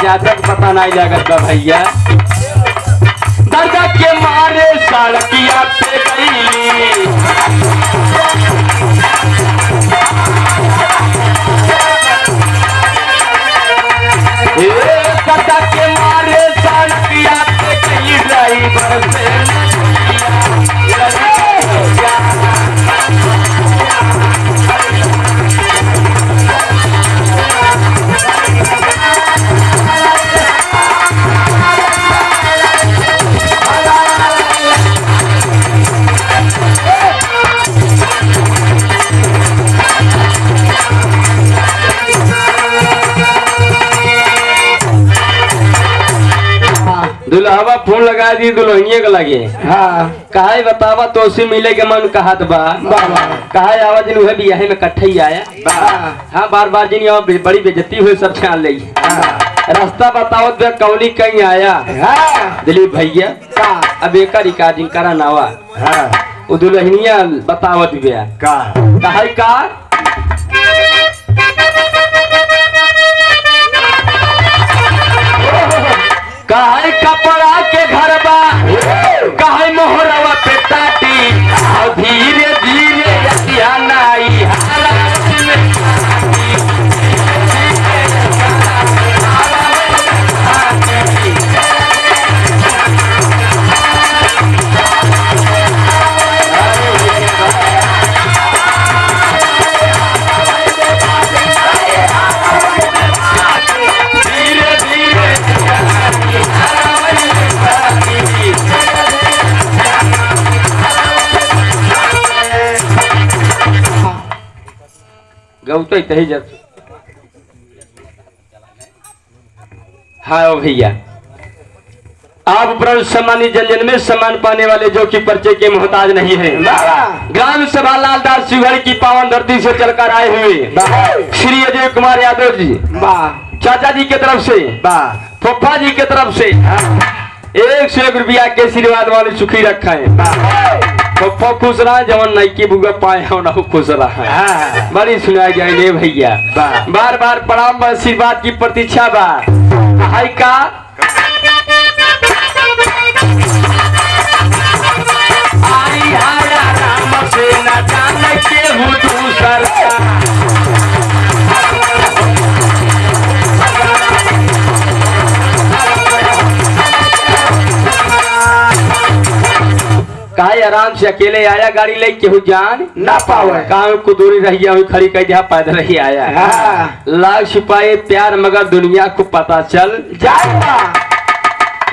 जातक पता नहीं लागत बा भैया। दर्द के मारे सड़किया पे गई, दर्द के मारे सड़किया पे गई ड्राइवर से दुल्हावा फोन लगा दी दुल्हनिया के लगे। हाँ कहा बतावा तो उसी मिले के मन कहत बा कहा आवाज उहे बियाहे में कट्ठे ही आया। हाँ बार बार जिन बड़ी बेइज्जती हुई सब छान ली। रास्ता बताओ कौली कहीं आया। दिलीप भैया अब एक रिकॉर्डिंग करा नावा। वो दुल्हनिया बतावत बिया कहा कहा कपड़ा के घर बा कहा मोहरवा पे टाटी धीरे धीरे नाई गौतो ही जब। हाँ भैया आप उपरांत सम्मानित जन जन में सम्मान पाने वाले जो कि परिचय के मोहताज नहीं है, ग्राम सभा लालदास शिवहर की पावन धरती से चलकर आए हुए श्री अजय कुमार यादव जी चाचा जी के तरफ से पप्पा जी के तरफ से 101 रुपया के आशीर्वाद वाले सुखी रखा है। पप्पा खुश रहा जवन नईकी बुआ पाए हो ना खुश रहा। बड़ी सुना गया भैया बार बार प्रणाम आशीर्वाद की प्रतीक्षा बा। हाय का आई हाया राम से न जाने के हूँ दूसरा आराम से अकेले आया गाड़ी ले केहू जान ना पावे कहाँ को दूरी रही वही खड़ी कह दिया पैदल ही आया हाँ। लाख छिपाए प्यार मगर दुनिया को पता चल जाएगा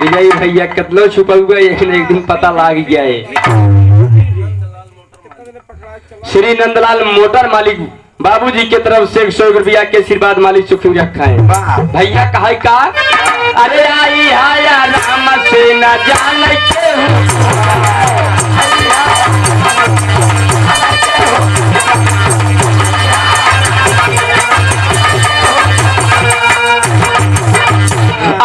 विजय भैया कितना छुपा हुआ एक न एक दिन पता लग गया है। श्री नंदलाल मोटर मालिक बाबूजी के तरफ से 100 रुपया के आशीर्वाद मालिक सुखी रखा है। भैया कहा का अरे आई आया राम से न जाने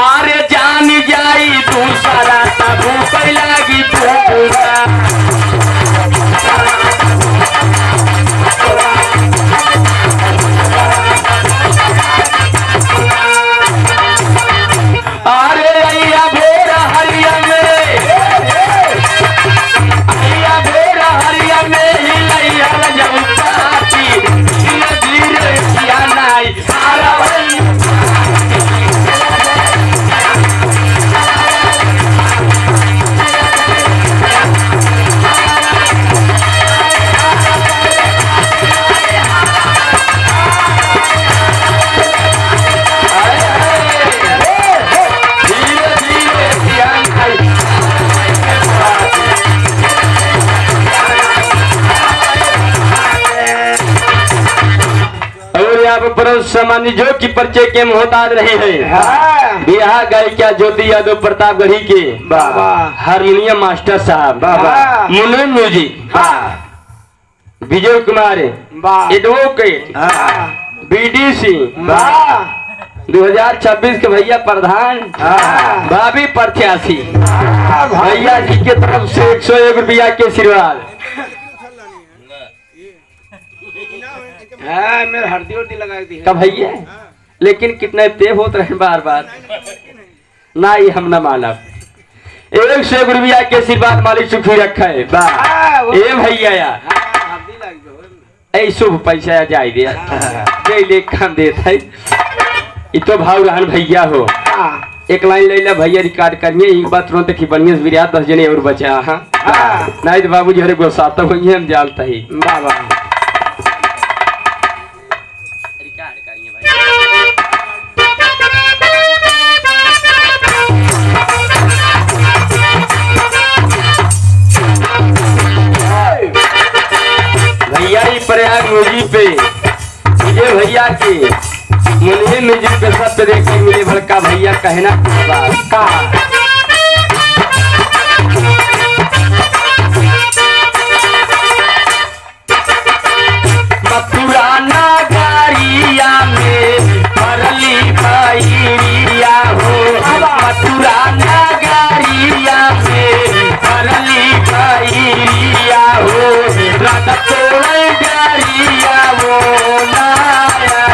अरे जान जाई दूसरा तबू पे लगी पूरा सामान्य जो की परिचय के मोहताज रहे हैं। बिहार गए क्या ज्योति यादव प्रतापगढ़ी के बाबा हारमोनियम मास्टर साहब बाबा मुनोन music Vijay Kumar advocate BDC 2026 के भैया प्रधान भाभी प्रत्याशी भैया जी के तरफ से 101 रुपया के आशीर्वाद। मेरे हल्दी उर्दी लगा दी कब भैया लेकिन कितने पे होते रहे बार बार ना ये हम न मानव 101 रुपया के आशीर्वाद मालिक सुखी रखा है। ए भैया यार ऐ शुभ पैसा जाए दे ले काम देता है ये तो भाव रहन भैया हो। एक लाइन ले ला भैया रिकॉर्ड करिए एक बात तुरंत की बढ़िया से बिरिया 10 जने और बचा हाँ नहीं तो बाबूजी हरे गोसाता होइए हम जानता ही बाबा रिकॉर्ड करिए भाई। भैया ही प्रयाग म्यूजिक पे विजय भैया के मुन्ने म्यूजिक पे सब पे देखने मिले भड़का भैया कहना का मथुरा नगरिया में भरली भैरिया हो मथुरा नगरिया में भरली भैरिया हो राधा तोड़ गरिया वो नाया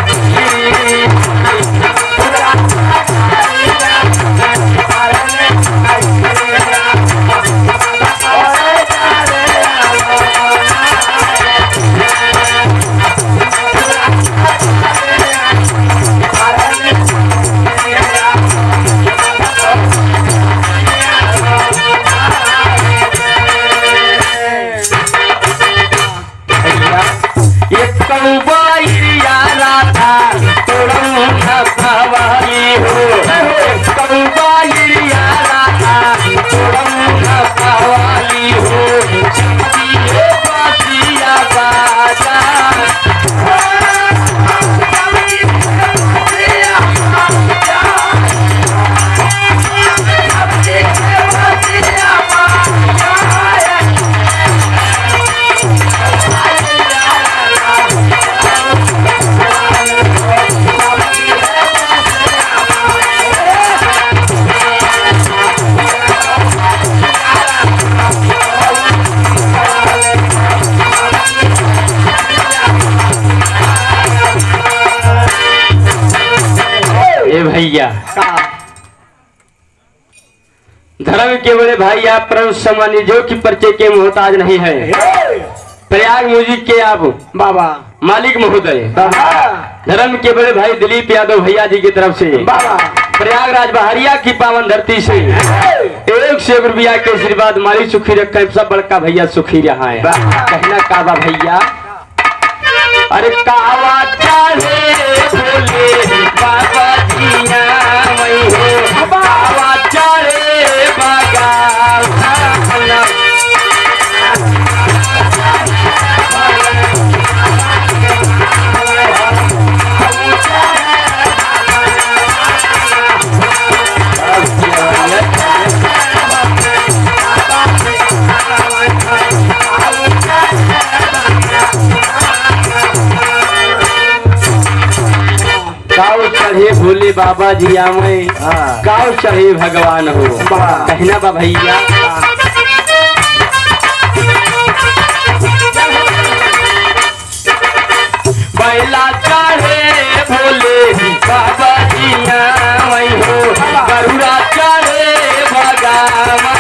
भैया धर्म के बड़े भाई आप परम सम्मानी जो कि परिचय के मोहताज नहीं है। प्रयाग म्यूजिक के आप बाबा मालिक महोदय धर्म के बड़े भाई दिलीप यादव भैया जी की तरफ से प्रयागराज बहरिया की पावन धरती से 1 रुपया के आशीर्वाद माली सुखी रखे सब बड़का भैया सुखी रहा है। कहना काबा भैया अरे कावा चाहे भोले बाबा जिया मई हो कावा चाहे बागा गाँव चढ़े भोले बाबा जिया में गाँव चढ़े भगवान हो। कहना बा भैया बैला चढ़े भोले बाबा जिया में हो गरुड़ा चढ़े भगवान